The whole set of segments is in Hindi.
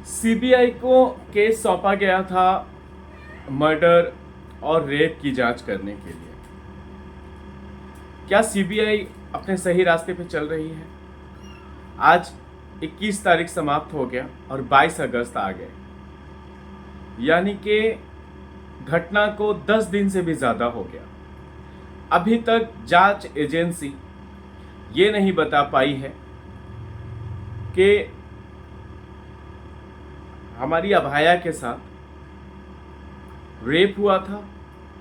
सीबीआई को केस सौंपा गया था मर्डर और रेप की जांच करने के लिए। क्या सीबीआई अपने सही रास्ते पे चल रही है? आज 21 तारीख समाप्त हो गया और 22 अगस्त आ गए, यानी कि घटना को 10 दिन से भी ज़्यादा हो गया। अभी तक जांच एजेंसी ये नहीं बता पाई है कि हमारी अभाया के साथ रेप हुआ था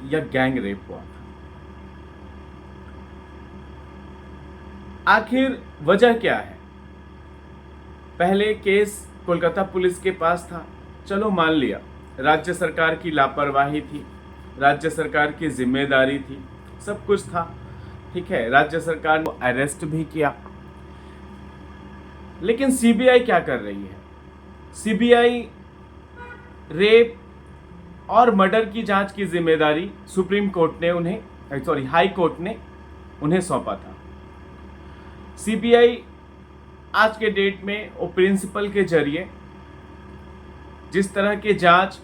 या गैंग रेप हुआ था। आखिर वजह क्या है? पहले केस कोलकाता पुलिस के पास था, चलो मान लिया राज्य सरकार की लापरवाही थी, राज्य सरकार की जिम्मेदारी थी, सब कुछ था, ठीक है, राज्य सरकार ने अरेस्ट भी किया। लेकिन सीबीआई क्या कर रही है? सीबीआई रेप और मर्डर की जांच की जिम्मेदारी सुप्रीम कोर्ट ने हाई कोर्ट ने उन्हें सौंपा था। सीबीआई आज के डेट में वो प्रिंसिपल के जरिए जिस तरह के जांच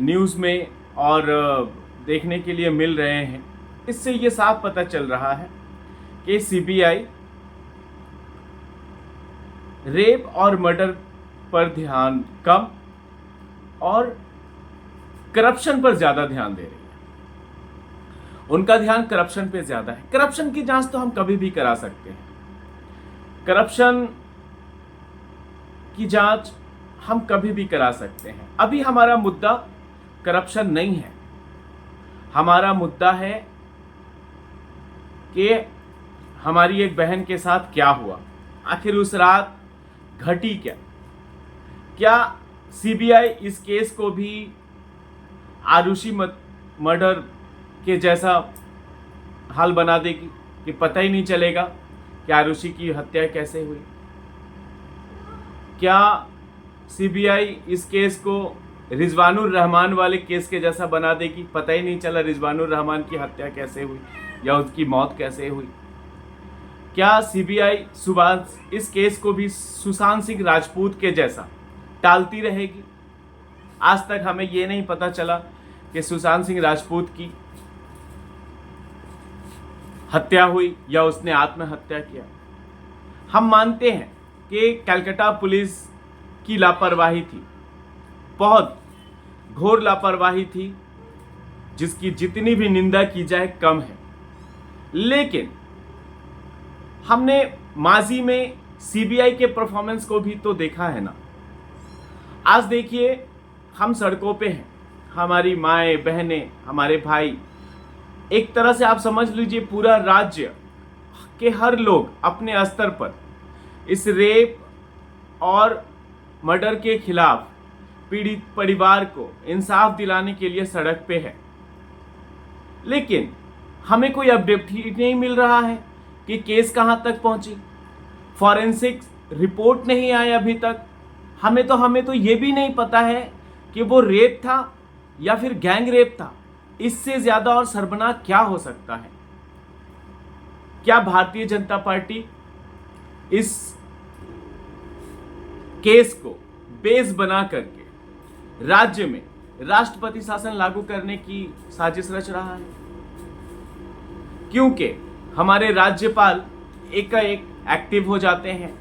न्यूज़ में और देखने के लिए मिल रहे हैं, इससे ये साफ पता चल रहा है कि सीबीआई रेप और मर्डर पर ध्यान कम और करप्शन पर ज़्यादा ध्यान दे रही है। उनका ध्यान करप्शन पे ज़्यादा है। करप्शन की जांच तो हम कभी भी करा सकते हैं, करप्शन की जांच हम कभी भी करा सकते हैं। अभी हमारा मुद्दा करप्शन नहीं है, हमारा मुद्दा है कि हमारी एक बहन के साथ क्या हुआ, आखिर उस रात घटी क्या। क्या सीबीआई इस केस को भी आरुषि मर्डर के जैसा हाल बना देगी कि पता ही नहीं चलेगा कि आरुषि की हत्या कैसे हुई? क्या सीबीआई इस केस को रिजवानुर रहमान वाले केस के जैसा बना देगी, पता ही नहीं चला रिजवानुर रहमान की हत्या कैसे हुई या उसकी मौत कैसे हुई? क्या सीबीआई इस केस को भी सुशांत सिंह राजपूत के जैसा टालती रहेगी? आज तक हमें यह नहीं पता चला कि सुशांत सिंह राजपूत की हत्या हुई या उसने आत्महत्या किया। हम मानते हैं कि कलकत्ता पुलिस की लापरवाही थी, बहुत घोर लापरवाही थी, जिसकी जितनी भी निंदा की जाए कम है। लेकिन हमने माजी में सीबीआई के परफॉर्मेंस को भी तो देखा है ना। आज देखिए, हम सड़कों पे हैं, हमारी माएँ बहनें, हमारे भाई, एक तरह से आप समझ लीजिए पूरा राज्य के हर लोग अपने स्तर पर इस रेप और मर्डर के खिलाफ पीड़ित परिवार को इंसाफ दिलाने के लिए सड़क पे है। लेकिन हमें कोई अपडेट ही नहीं मिल रहा है कि केस कहां तक पहुंची, फॉरेंसिक रिपोर्ट नहीं आई अभी तक। हमें तो ये भी नहीं पता है कि वो रेप था या फिर गैंग रेप था। इससे ज्यादा और शर्मनाक क्या हो सकता है? क्या भारतीय जनता पार्टी इस केस को बेस बना करके राज्य में राष्ट्रपति शासन लागू करने की साजिश रच रहा है? क्योंकि हमारे राज्यपाल एकाएक एक्टिव हो जाते हैं,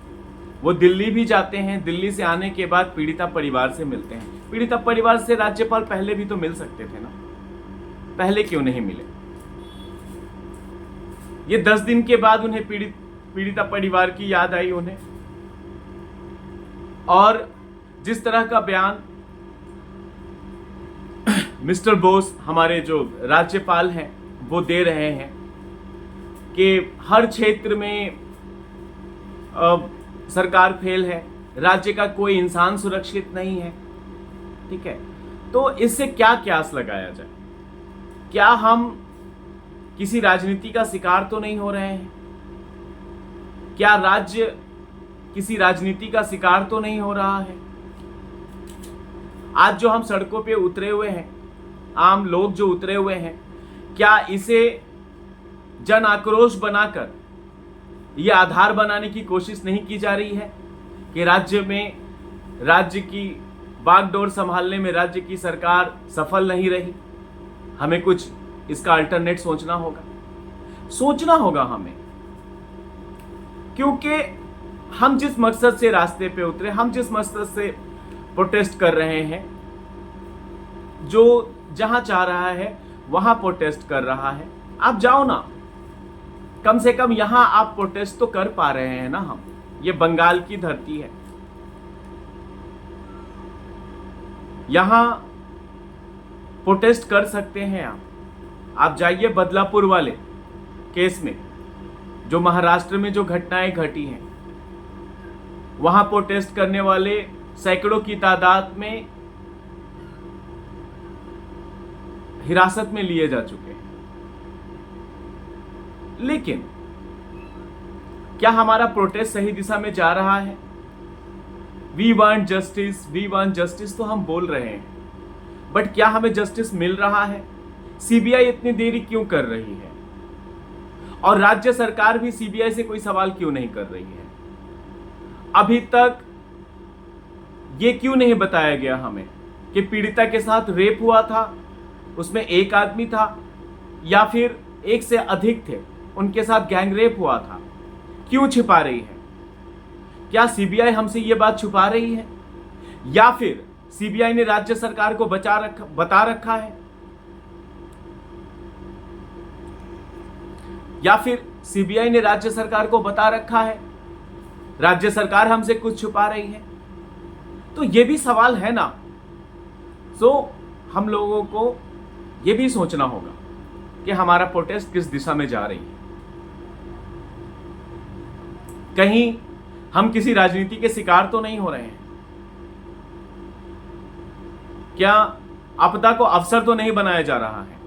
वो दिल्ली भी जाते हैं, दिल्ली से आने के बाद पीड़िता परिवार से मिलते हैं। पीड़िता परिवार से राज्यपाल पहले भी तो मिल सकते थे ना, पहले क्यों नहीं मिले? ये 10 दिन के बाद उन्हें पीड़िता परिवार की याद आई उन्हें, और जिस तरह का बयान मिस्टर बोस हमारे जो राज्यपाल हैं वो दे रहे हैं कि हर क्षेत्र में सरकार फेल है, राज्य का कोई इंसान सुरक्षित नहीं है, ठीक है, तो इससे क्या क्यास लगाया जाए? क्या हम किसी राजनीति का शिकार तो नहीं हो रहे हैं? क्या राज्य किसी राजनीति का शिकार तो नहीं हो रहा है? आज जो हम सड़कों पे उतरे हुए हैं, आम लोग जो उतरे हुए हैं, क्या इसे जन आक्रोश बनाकर यह आधार बनाने की कोशिश नहीं की जा रही है कि राज्य में राज्य की बागडोर संभालने में राज्य की सरकार सफल नहीं रही। हमें कुछ इसका अल्टरनेट सोचना होगा हमें, क्योंकि हम जिस मकसद से रास्ते पे उतरे, हम जिस मकसद से प्रोटेस्ट कर रहे हैं, जो जहां चाह रहा है वहां प्रोटेस्ट कर रहा है। आप जाओ ना, कम से कम यहां आप प्रोटेस्ट तो कर पा रहे हैं ना। हम, ये बंगाल की धरती है, यहां प्रोटेस्ट कर सकते हैं आप जाइए बदलापुर वाले केस में, जो महाराष्ट्र में जो घटनाएं घटी हैं, वहां प्रोटेस्ट करने वाले सैकड़ों की तादाद में हिरासत में लिए जा चुके हैं। लेकिन क्या हमारा प्रोटेस्ट सही दिशा में जा रहा है? वी वांट जस्टिस तो हम बोल रहे हैं, बट क्या हमें जस्टिस मिल रहा है? सीबीआई इतनी देरी क्यों कर रही है? और राज्य सरकार भी सीबीआई से कोई सवाल क्यों नहीं कर रही है? अभी तक ये क्यों नहीं बताया गया हमें कि पीड़िता के साथ रेप हुआ था, उसमें एक आदमी था या फिर एक से अधिक थे, उनके साथ गैंग रेप हुआ था? क्यों छिपा रही है? क्या सीबीआई हमसे ये बात छुपा रही है, या फिर सीबीआई ने राज्य सरकार को बता रखा है, या फिर सीबीआई ने राज्य सरकार को बता रखा है, राज्य सरकार हमसे कुछ छुपा रही है? तो ये भी सवाल है ना। हम लोगों को ये भी सोचना होगा कि हमारा प्रोटेस्ट किस दिशा में जा रही है। कहीं हम किसी राजनीति के शिकार तो नहीं हो रहे हैं? क्या आपदा को अवसर तो नहीं बनाया जा रहा है?